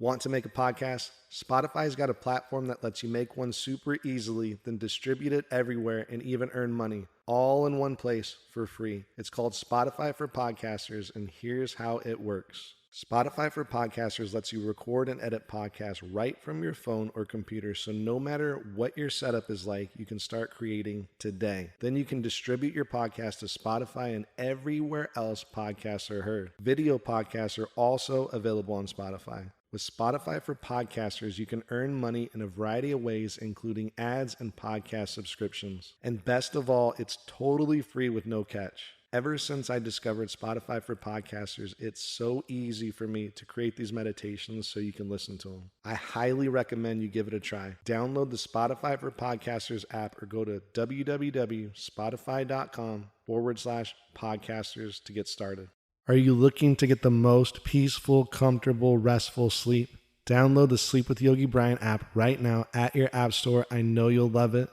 Want to make a podcast? Spotify's got a platform that lets you make one super easily, then distribute it everywhere and even earn money, all in one place for free. It's called Spotify for Podcasters, and here's how it works. Spotify for Podcasters lets you record and edit podcasts right from your phone or computer, so no matter what your setup is like, you can start creating today. Then you can distribute your podcast to Spotify and everywhere else podcasts are heard. Video podcasts are also available on Spotify. With Spotify for Podcasters, you can earn money in a variety of ways, including ads and podcast subscriptions. And best of all, it's totally free with no catch. Ever since I discovered Spotify for Podcasters, it's so easy for me to create these meditations so you can listen to them. I highly recommend you give it a try. Download the Spotify for Podcasters app or go to www.spotify.com/podcasters to get started. Are you looking to get the most peaceful, comfortable, restful sleep? Download the Sleep with Yogi Bryan app right now at your app store. I know you'll love it.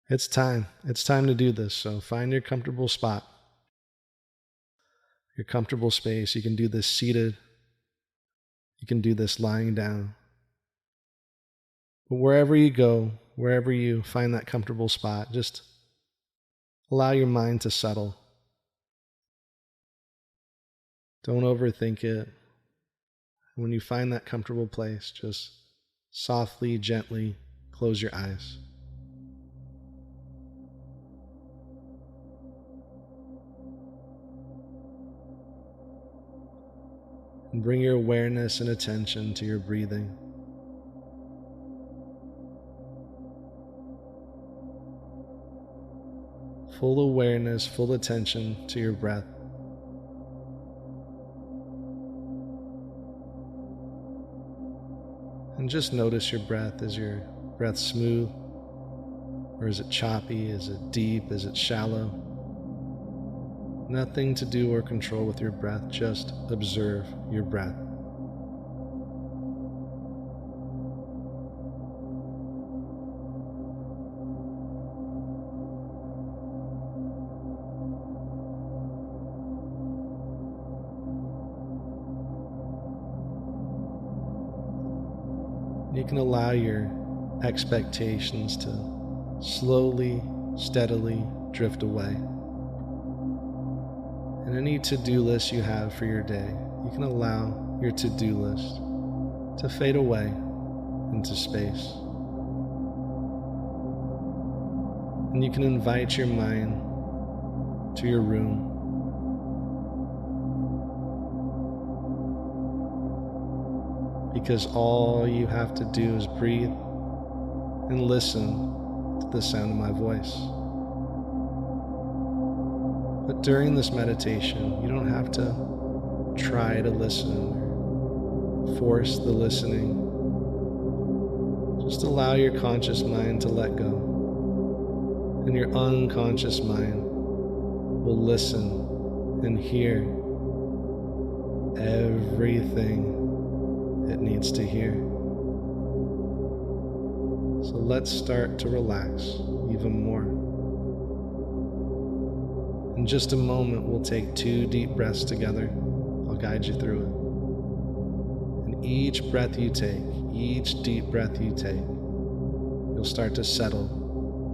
It's time. It's time to do this. So find your comfortable spot, your comfortable space. You can do this seated. You can do this lying down. But wherever you go, wherever you find that comfortable spot, just allow your mind to settle. Don't overthink it. When you find that comfortable place, just softly, gently close your eyes. And bring your awareness and attention to your breathing. Full awareness, full attention to your breath. And just notice your breath. Is your breath smooth? Or is it choppy? Is it deep? Is it shallow? Nothing to do or control with your breath. Just observe your breath. You can allow your expectations to slowly, steadily drift away. And any to-do list you have for your day, you can allow your to-do list to fade away into space. And you can invite your mind to your room. Because all you have to do is breathe and listen to the sound of my voice. But during this meditation, you don't have to try to listen or force the listening. Just allow your conscious mind to let go. And your unconscious mind will listen and hear everything it needs to hear. So let's start to relax even more. In just a moment, we'll take 2 deep breaths together. I'll guide you through it. And each breath you take, each deep breath you take, you'll start to settle.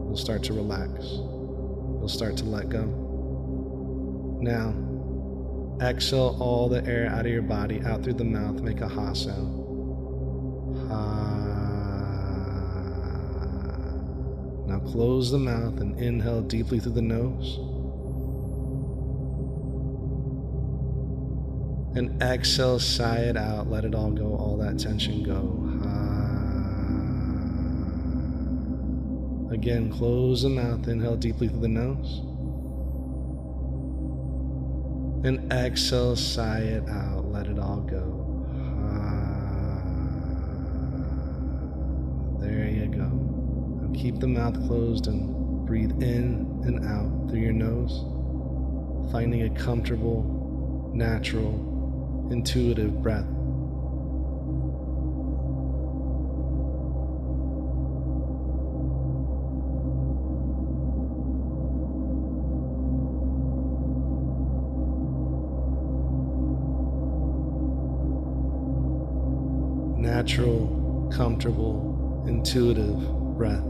You'll start to relax. You'll start to let go. Now, exhale all the air out of your body, out through the mouth. Make a ha sound. Ha. Now close the mouth and inhale deeply through the nose. And exhale, sigh it out. Let it all go, all that tension go. Ha. Again, close the mouth. Inhale deeply through the nose. And exhale, sigh it out, let it all go. There you go. Now keep the mouth closed and breathe in and out through your nose, finding a comfortable, natural, intuitive breath. natural, comfortable, intuitive breath.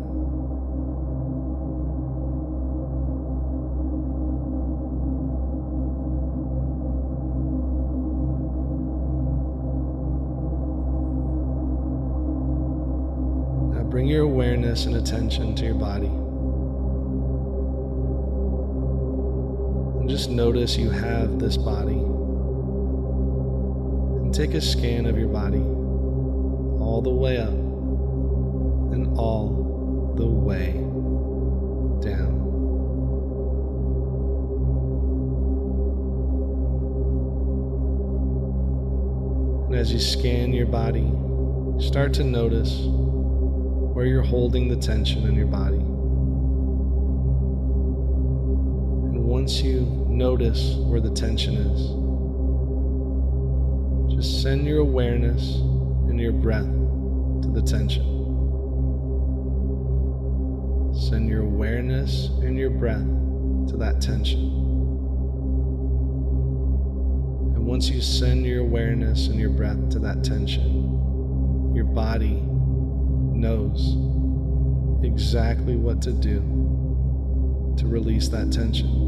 Now bring your awareness and attention to your body. And just notice you have this body. And take a scan of your body all the way up and all the way down. And as you scan your body, start to notice where you're holding the tension in your body. And once you notice where the tension is, just send your awareness and your breath to the tension. Send your awareness and your breath to that tension. And once you send your awareness and your breath to that tension, your body knows exactly what to do to release that tension.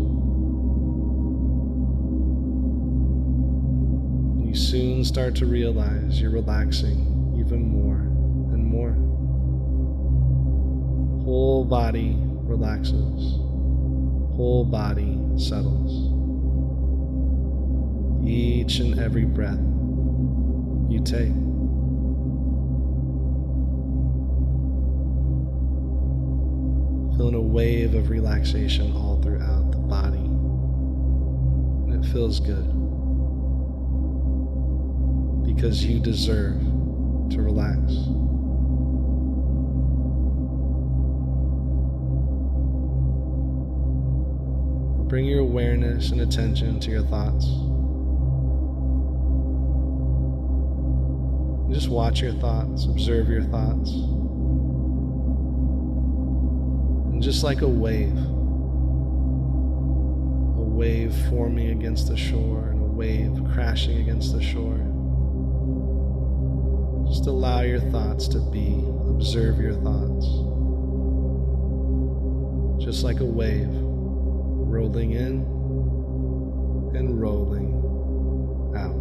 You soon start to realize you're relaxing even more and more. Whole body relaxes. Whole body settles. Each and every breath you take. Feeling a wave of relaxation all throughout the body. And it feels good. Because you deserve to relax. Bring your awareness and attention to your thoughts. And just watch your thoughts, observe your thoughts. And just like a wave forming against the shore and a wave crashing against the shore, just allow your thoughts to be, observe your thoughts. Just like a wave, rolling in and rolling out.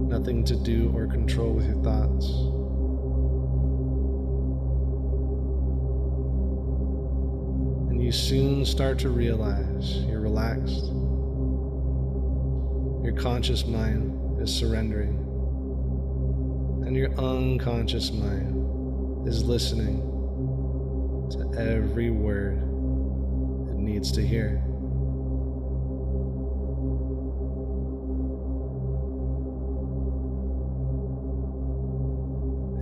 Nothing to do or control with your thoughts. You soon start to realize you're relaxed. Your conscious mind is surrendering. And your unconscious mind is listening to every word it needs to hear.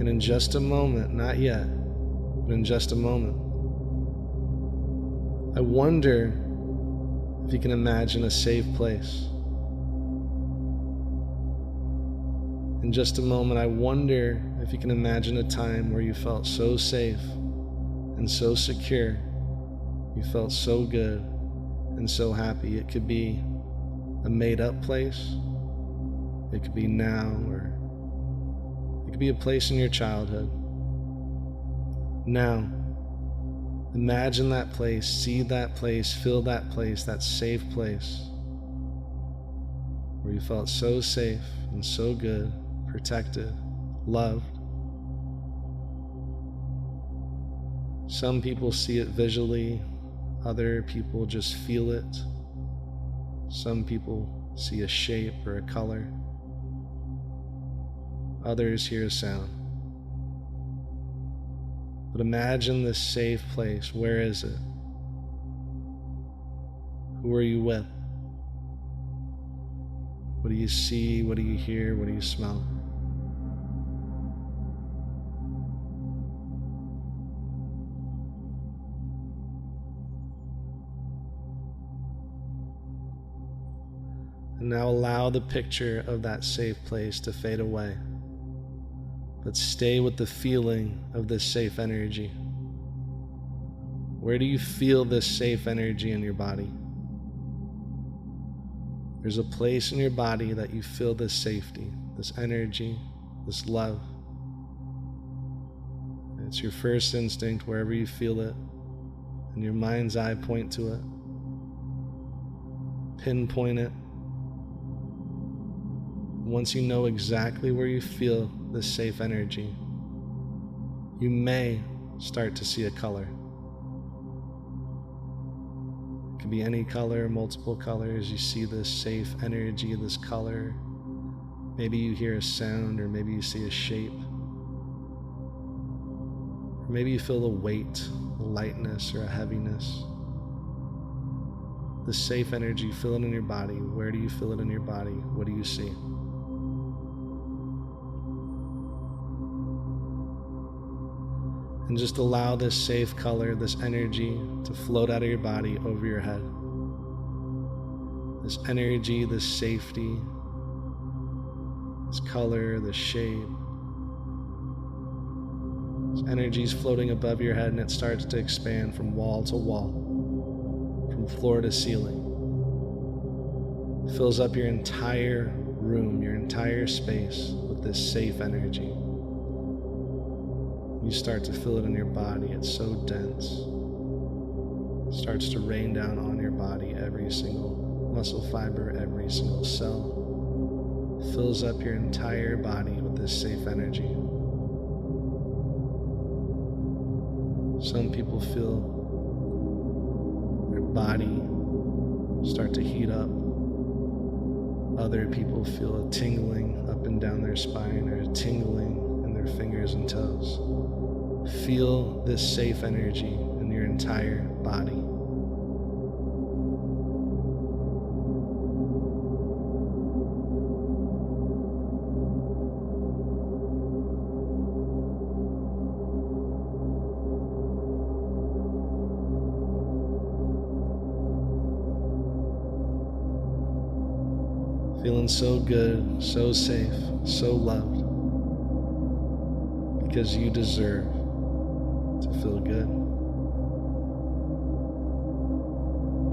And in just a moment, not yet, but in just a moment, I wonder if you can imagine a safe place. In just a moment, I wonder if you can imagine a time where you felt so safe and so secure. You felt so good and so happy. It could be a made-up place. It could be now, or it could be a place in your childhood. Now, imagine that place, see that place, feel that place, that safe place where you felt so safe and so good, protected, loved. Some people see it visually, other people just feel it. Some people see a shape or a color. Others hear a sound. But imagine this safe place. Where is it? Who are you with? What do you see? What do you hear? What do you smell? And now allow the picture of that safe place to fade away. But stay with the feeling of this safe energy. Where do you feel this safe energy in your body? There's a place in your body that you feel this safety, this energy, this love. It's your first instinct wherever you feel it, and your mind's eye point to it. Pinpoint it. Once you know exactly where you feel this safe energy, you may start to see a color. It could be any color, multiple colors. You see this safe energy, this color. Maybe you hear a sound, or maybe you see a shape. Or maybe you feel the weight, a lightness, or a heaviness. The safe energy, feel it in your body. Where do you feel it in your body? What do you see? And just allow this safe color, this energy to float out of your body over your head. This energy, this safety, this color, this shape. This energy is floating above your head, and it starts to expand from wall to wall, from floor to ceiling. It fills up your entire room, your entire space with this safe energy. You start to feel it in your body. It's so dense. It starts to rain down on your body, every single muscle fiber, every single cell. It fills up your entire body with this safe energy. Some people feel their body start to heat up. Other people feel a tingling up and down their spine, or a tingling in their fingers and toes. Feel this safe energy in your entire body. Feeling so good, so safe, so loved, because you deserve to feel good.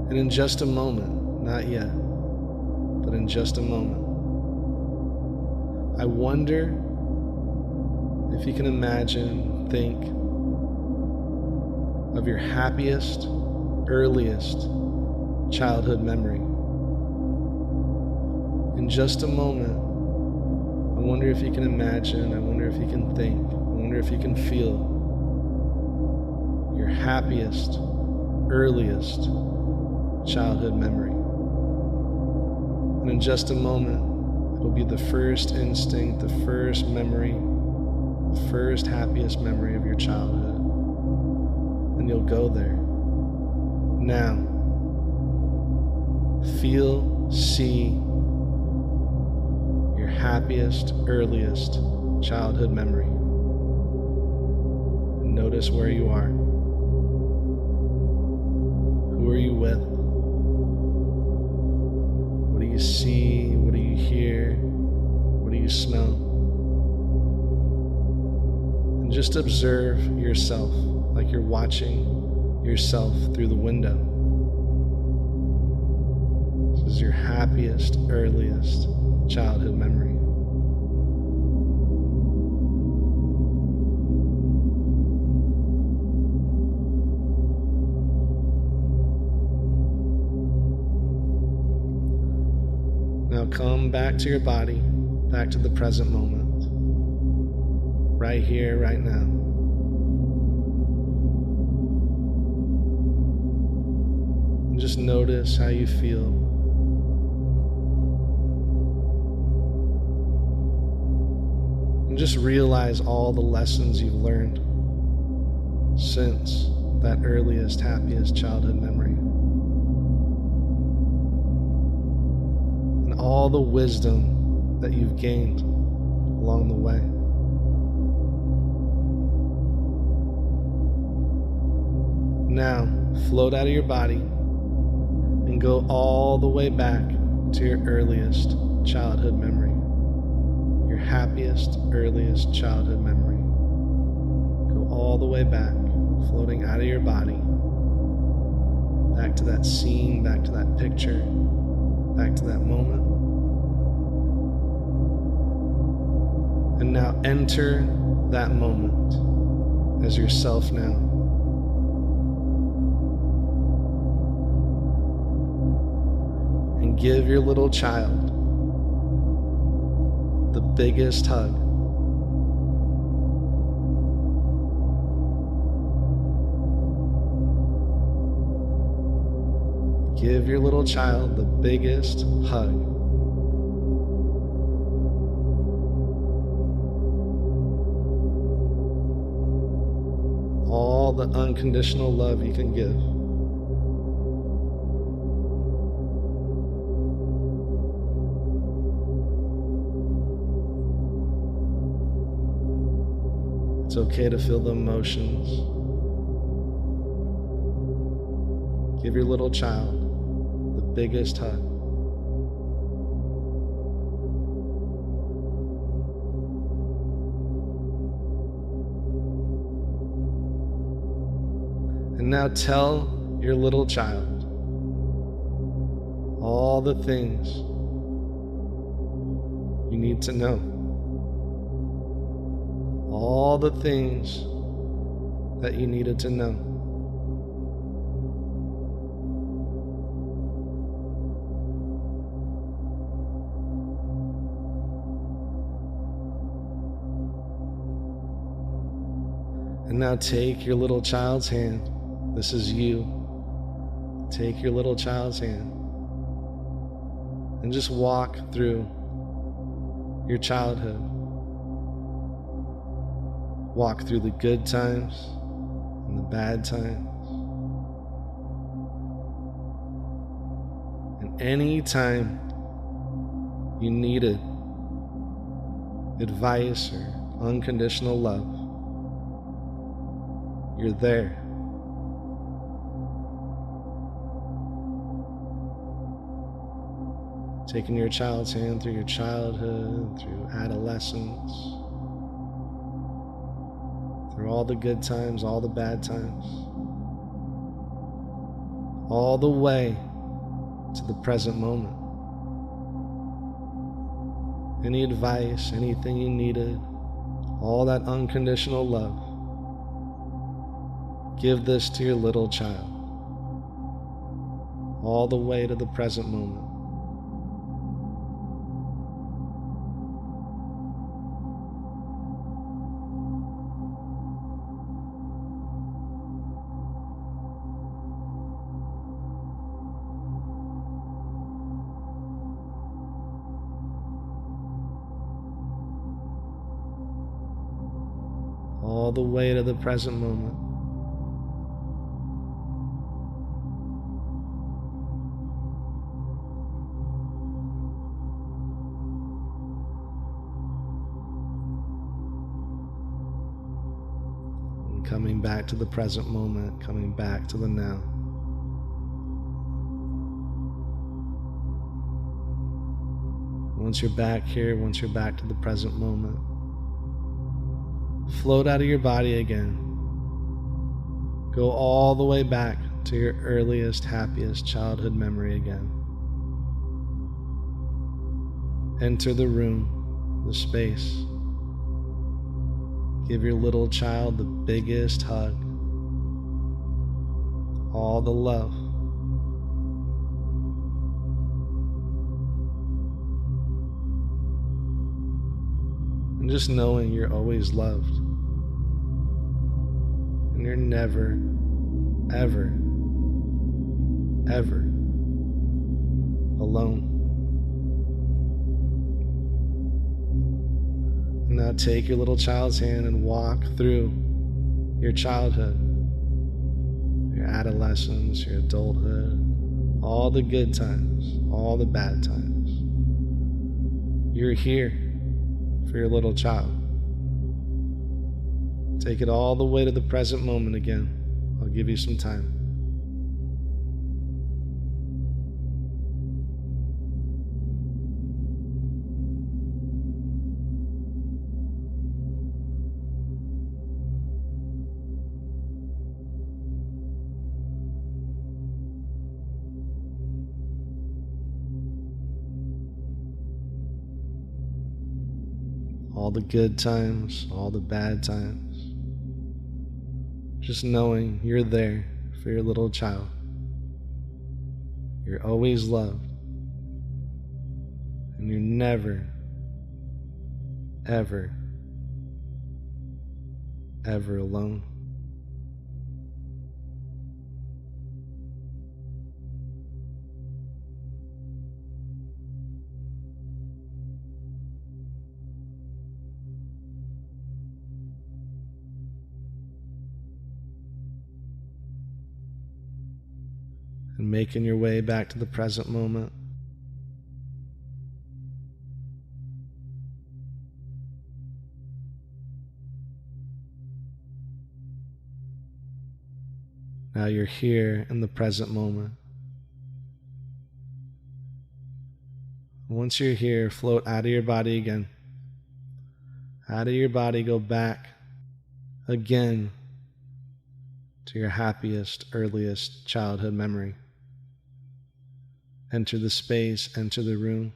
And in just a moment, not yet, but in just a moment, I wonder if you can imagine, think of your happiest, earliest childhood memory. In just a moment, I wonder if you can imagine, I wonder if you can think, I wonder if you can feel your happiest, earliest childhood memory. And in just a moment, it'll be the first instinct, the first memory, the first happiest memory of your childhood. And you'll go there. Now, feel, see your happiest, earliest childhood memory. And notice where you are. Who are you with? What do you see? What do you hear? What do you smell? And just observe yourself like you're watching yourself through the window. This is your happiest, earliest childhood memory. Now come back to your body, back to the present moment, right here, right now. And just notice how you feel. And just realize all the lessons you've learned since that earliest, happiest childhood memory. And all the wisdom that you've gained along the way. Now, float out of your body and go all the way back to your earliest childhood memory. Your happiest, earliest childhood memory. Go all the way back, floating out of your body, back to that scene, back to that picture, back to that moment. And now enter that moment as yourself now. And give your little child the biggest hug. Give your little child the biggest hug. All the unconditional love you can give. It's okay to feel the emotions. Give your little child the biggest hug. And now tell your little child all the things you need to know. All the things that you needed to know. And now take your little child's hand. This is you. Take your little child's hand and just walk through your childhood. Walk through the good times and the bad times. And any time you needed advice or unconditional love, you're there. Taking your child's hand through your childhood, through adolescence, through all the good times, all the bad times, all the way to the present moment. Any advice, anything you needed, all that unconditional love, give this to your little child, all the way to the present moment. All the way to the present moment. And coming back to the present moment, coming back to the now. Once you're back here, once you're back to the present moment, float out of your body again. Go all the way back to your earliest, happiest childhood memory again. Enter the room, the space. Give your little child the biggest hug. All the love. And just knowing you're always loved. And you're never, ever, ever alone. And now take your little child's hand and walk through your childhood, your adolescence, your adulthood, all the good times, all the bad times. You're here for your little child. Take it all the way to the present moment again. I'll give you some time. all the good times, all the bad times. Just knowing you're there for your little child. You're always loved. And you're never, ever, ever alone. And making your way back to the present moment. Now you're here in the present moment. Once you're here, float out of your body again. Out of your body, go back again to your happiest, earliest childhood memory. Enter the space, enter the room.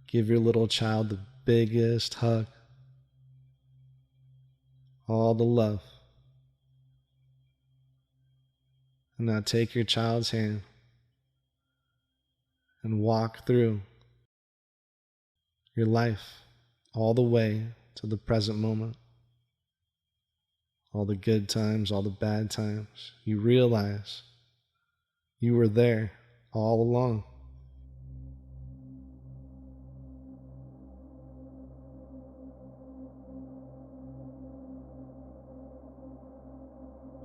Give your little child the biggest hug. All the love. And now take your child's hand and walk through your life all the way to the present moment. All the good times, all the bad times. You realize you were there all along.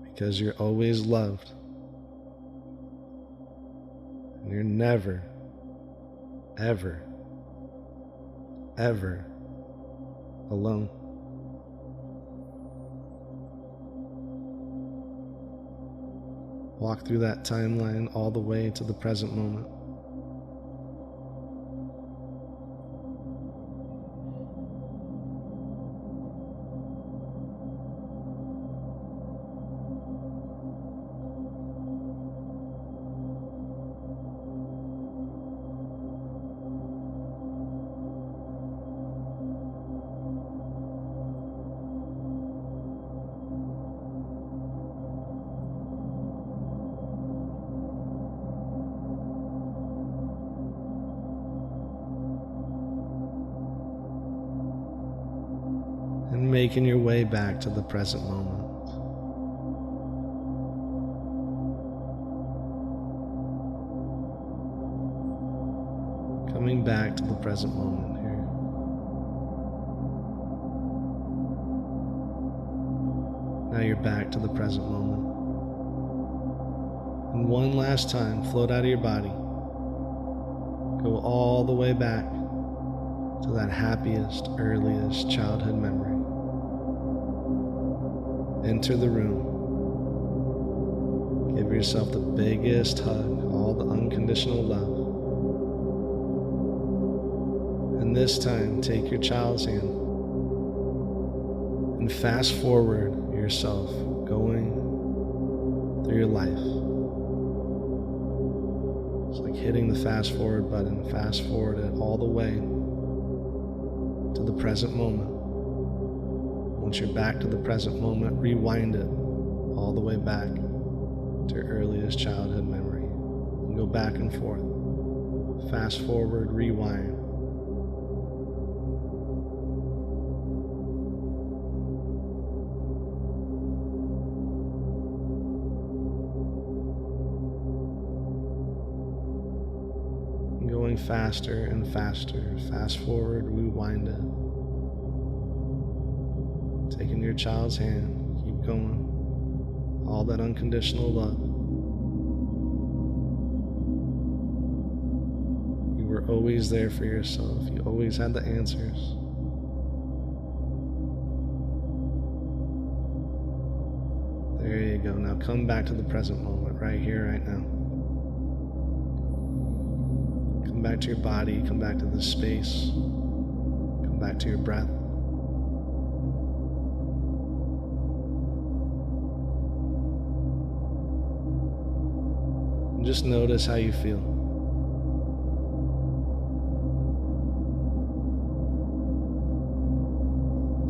Because you're always loved. And you're never, ever, ever alone. Walk through that timeline all the way to the present moment. And making your way back to the present moment. Coming back to the present moment here. Now you're back to the present moment. And one last time, float out of your body. Go all the way back to that happiest, earliest childhood memory. Enter the room. Give yourself the biggest hug, all the unconditional love. And this time, take your child's hand and fast forward yourself going through your life. It's like hitting the fast forward button. Fast forward it all the way to the present moment. Once you're back to the present moment, rewind it all the way back to your earliest childhood memory. And go back and forth. Fast forward, rewind. And going faster and faster. Fast forward, rewind it. Taking your child's hand, keep going. All that unconditional love. You were always there for yourself. You always had the answers. There you go. Now come back to the present moment, right here, right now. Come back to your body, come back to this space. Come back to your breath. Just notice how you feel.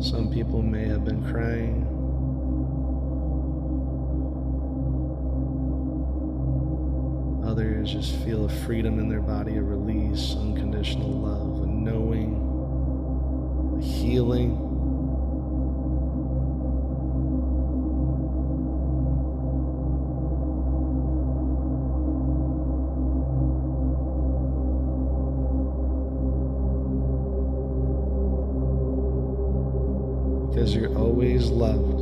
Some people may have been crying. Others just feel a freedom in their body, a release, unconditional love, a knowing, a healing. Because you're always loved.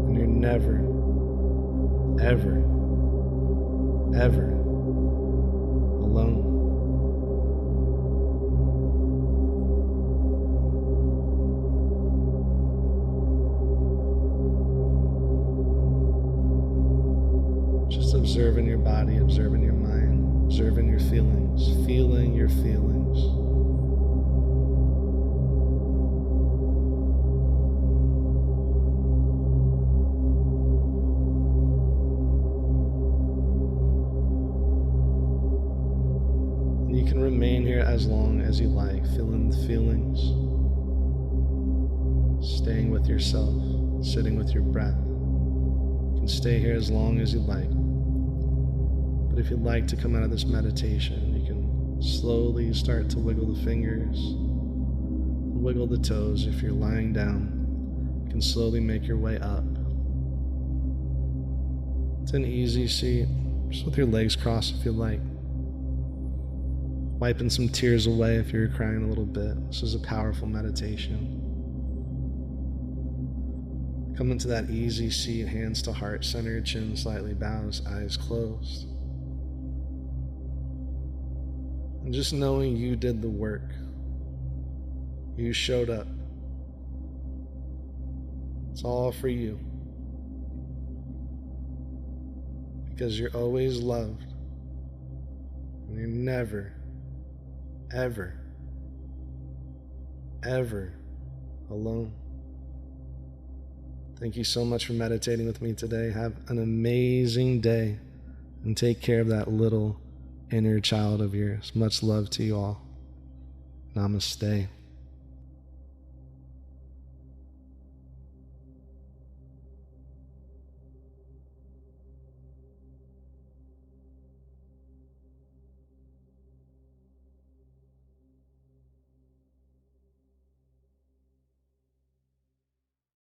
And you're never, ever, ever alone. Just observing your body, observing your mind, observing your feelings, feeling your feelings. You can remain here as long as you like, feeling the feelings, staying with yourself, sitting with your breath. You can stay here as long as you like. But if you'd like to come out of this meditation, you can slowly start to wiggle the fingers, wiggle the toes. If you're lying down, you can slowly make your way up. It's an easy seat, just with your legs crossed if you like. Wiping some tears away if you're crying a little bit. This is a powerful meditation. Come into that easy seat, hands to heart center, chin slightly bows, eyes closed. And just knowing you did the work. You showed up. It's all for you. Because you're always loved. And you're never, ever, ever alone. Thank you so much for meditating with me today. Have an amazing day and take care of that little inner child of yours. Much love to you all. Namaste.